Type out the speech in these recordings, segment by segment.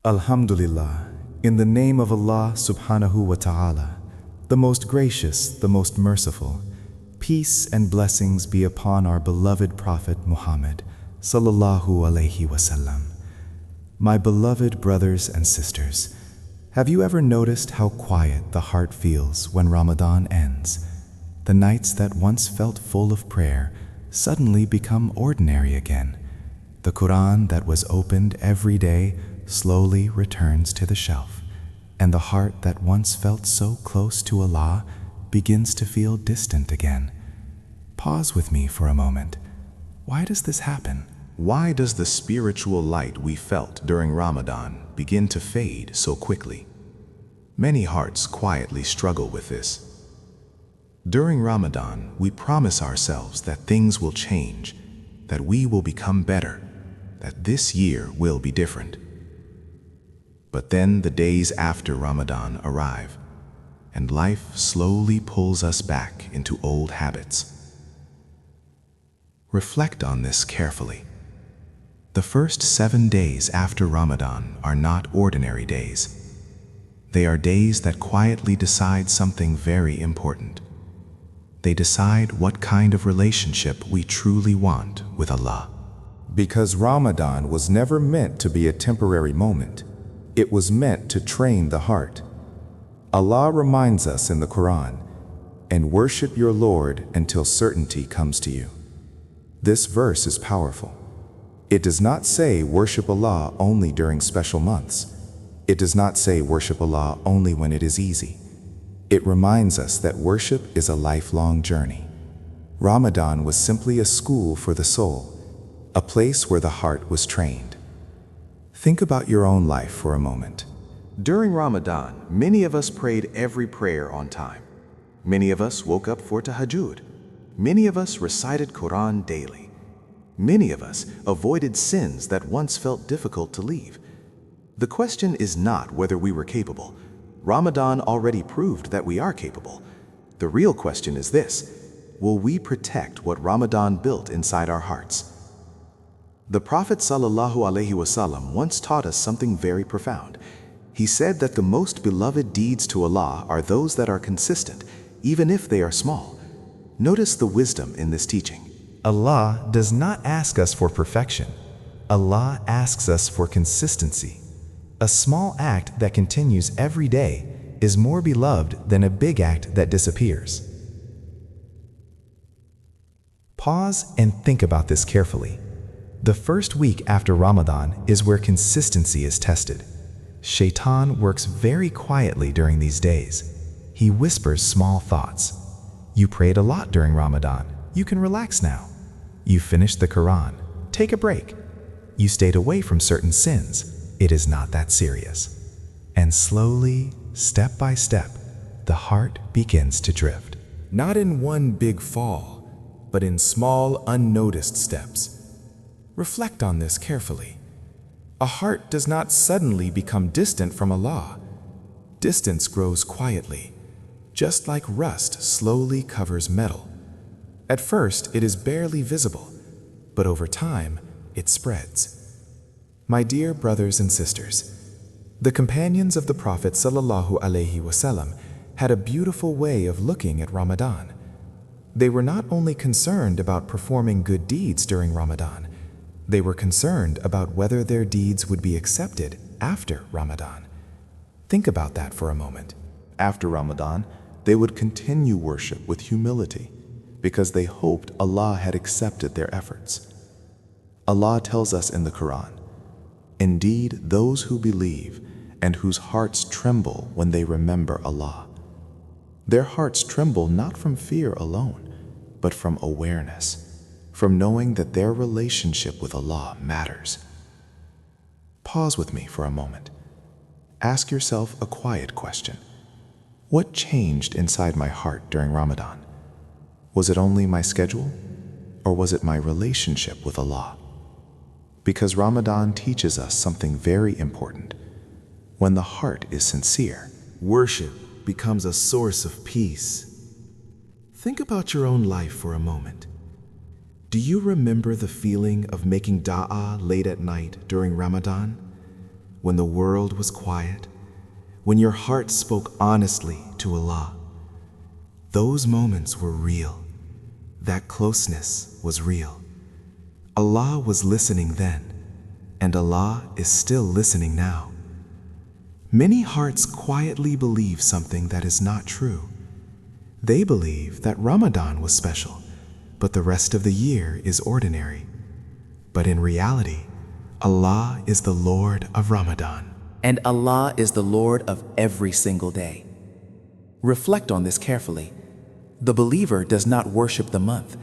Alhamdulillah, in the name of Allah subhanahu wa ta'ala, the most gracious, the most merciful, peace and blessings be upon our beloved Prophet Muhammad sallallahu alaihi wasallam. My beloved brothers and sisters, have you ever noticed how quiet the heart feels when Ramadan ends? The nights that once felt full of prayer suddenly become ordinary again. The Quran that was opened every day slowly returns to the shelf, and the heart that once felt so close to Allah begins to feel distant again. Pause with me for a moment. Why does this happen? Why does the spiritual light we felt during Ramadan begin to fade so quickly? Many hearts quietly struggle with this. During Ramadan, we promise ourselves that things will change, that we will become better, that this year will be different. But then the days after Ramadan arrive, and life slowly pulls us back into old habits. Reflect on this carefully. The first 7 days after Ramadan are not ordinary days. They are days that quietly decide something very important. They decide what kind of relationship we truly want with Allah. Because Ramadan was never meant to be a temporary moment. It was meant to train the heart. Allah reminds us in the Quran, "And worship your Lord until certainty comes to you." This verse is powerful. It does not say worship Allah only during special months. It does not say worship Allah only when it is easy. It reminds us that worship is a lifelong journey. Ramadan was simply a school for the soul, a place where the heart was trained. Think about your own life for a moment. During Ramadan, many of us prayed every prayer on time. Many of us woke up for tahajjud. Many of us recited Quran daily. Many of us avoided sins that once felt difficult to leave. The question is not whether we were capable. Ramadan already proved that we are capable. The real question is this: will we protect what Ramadan built inside our hearts? The Prophet sallallahu alaihi wasallam once taught us something very profound. He said that the most beloved deeds to Allah are those that are consistent, even if they are small. Notice the wisdom in this teaching. Allah does not ask us for perfection. Allah asks us for consistency. A small act that continues every day is more beloved than a big act that disappears. Pause and think about this carefully. The first week after Ramadan is where consistency is tested. Shaytan works very quietly during these days. He whispers small thoughts. You prayed a lot during Ramadan. You can relax now. You finished the Quran. Take a break. You stayed away from certain sins. It is not that serious. And slowly, step by step, the heart begins to drift. Not in one big fall, but in small, unnoticed steps. Reflect on this carefully. A heart does not suddenly become distant from Allah. Distance grows quietly, just like rust slowly covers metal. At first, it is barely visible, but over time, it spreads. My dear brothers and sisters, the companions of the Prophet sallallahu alaihi wasallam had a beautiful way of looking at Ramadan. They were not only concerned about performing good deeds during Ramadan, they were concerned about whether their deeds would be accepted after Ramadan. Think about that for a moment. After Ramadan, they would continue worship with humility because they hoped Allah had accepted their efforts. Allah tells us in the Quran, "Indeed, those who believe and whose hearts tremble when they remember Allah." Their hearts tremble not from fear alone, but from awareness, from knowing that their relationship with Allah matters. Pause with me for a moment. Ask yourself a quiet question. What changed inside my heart during Ramadan? Was it only my schedule, or was it my relationship with Allah? Because Ramadan teaches us something very important. When the heart is sincere, worship becomes a source of peace. Think about your own life for a moment. Do you remember the feeling of making da'ah late at night during Ramadan? when the world was quiet, when your heart spoke honestly to Allah. Those moments were real. That closeness was real. Allah was listening then, and Allah is still listening now. Many hearts quietly believe something that is not true. They believe that Ramadan was special, but the rest of the year is ordinary. But in reality, Allah is the Lord of Ramadan. And Allah is the Lord of every single day. Reflect on this carefully. The believer does not worship the month.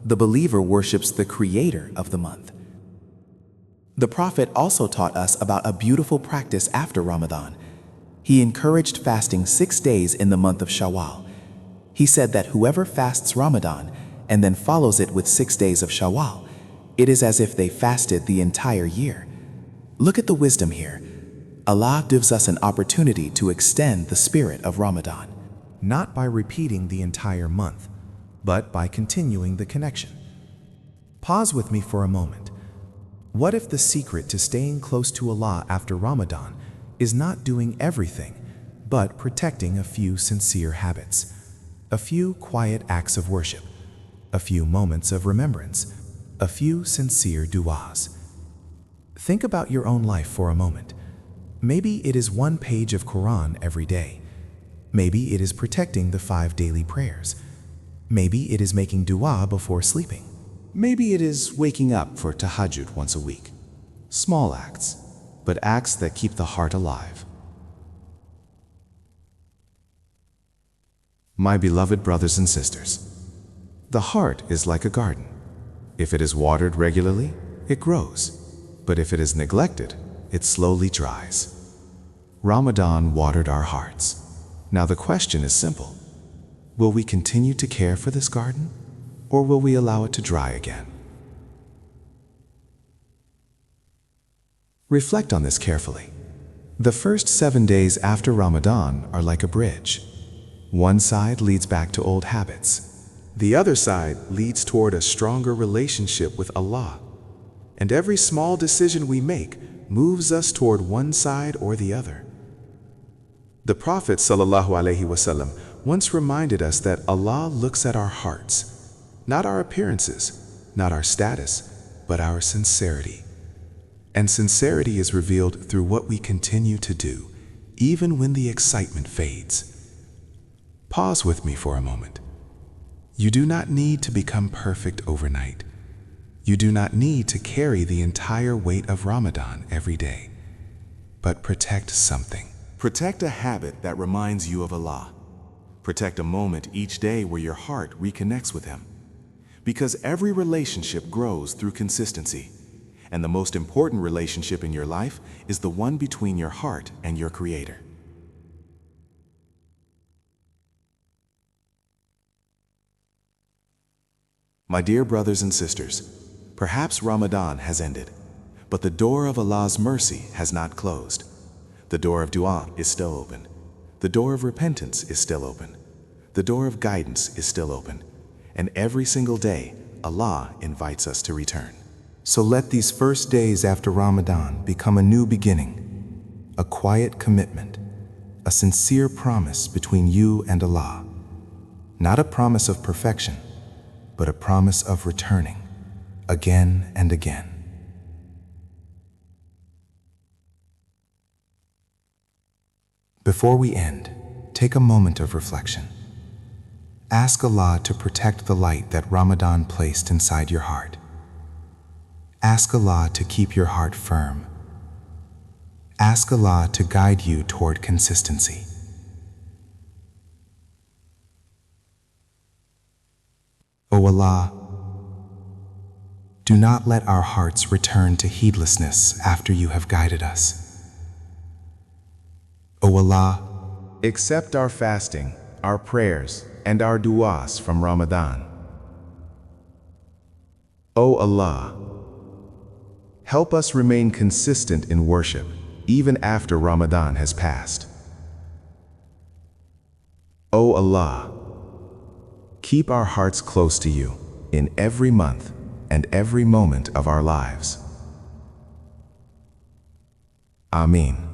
The believer worships the creator of the month. The Prophet also taught us about a beautiful practice after Ramadan. He encouraged fasting 6 days in the month of Shawwal. He said that whoever fasts Ramadan and then follows it with 6 days of Shawwal, it is as if they fasted the entire year. Look at the wisdom here. Allah gives us an opportunity to extend the spirit of Ramadan. Not by repeating the entire month, but by continuing the connection. Pause with me for a moment. What if the secret to staying close to Allah after Ramadan is not doing everything, but protecting a few sincere habits, a few quiet acts of worship, a few moments of remembrance, a few sincere du'as? Think about your own life for a moment. Maybe it is 1 page of Quran every day. Maybe it is protecting the 5 daily prayers. Maybe it is making dua before sleeping. Maybe it is waking up for tahajjud once a week. Small acts, but acts that keep the heart alive. My beloved brothers and sisters, the heart is like a garden. If it is watered regularly, it grows. But if it is neglected, it slowly dries. Ramadan watered our hearts. Now the question is simple. Will we continue to care for this garden, or will we allow it to dry again? Reflect on this carefully. The first 7 days after Ramadan are like a bridge. One side leads back to old habits. The other side leads toward a stronger relationship with Allah. And every small decision we make moves us toward one side or the other. The Prophet ﷺ once reminded us that Allah looks at our hearts, not our appearances, not our status, but our sincerity. And sincerity is revealed through what we continue to do, even when the excitement fades. Pause with me for a moment. You do not need to become perfect overnight. You do not need to carry the entire weight of Ramadan every day, but protect something. Protect a habit that reminds you of Allah. Protect a moment each day where your heart reconnects with Him. Because every relationship grows through consistency, and the most important relationship in your life is the one between your heart and your Creator. My dear brothers and sisters, perhaps Ramadan has ended, but the door of Allah's mercy has not closed. The door of dua is still open. The door of repentance is still open. The door of guidance is still open. And every single day, Allah invites us to return. So let these first days after Ramadan become a new beginning, a quiet commitment, a sincere promise between you and Allah. Not a promise of perfection, but a promise of returning again and again. Before we end, take a moment of reflection. Ask Allah to protect the light that Ramadan placed inside your heart. Ask Allah to keep your heart firm. Ask Allah to guide you toward consistency. O Allah, do not let our hearts return to heedlessness after you have guided us. O Allah, accept our fasting, our prayers, and our du'as from Ramadan. O Allah, help us remain consistent in worship even after Ramadan has passed. O Allah, keep our hearts close to you in every month and every moment of our lives. Amin.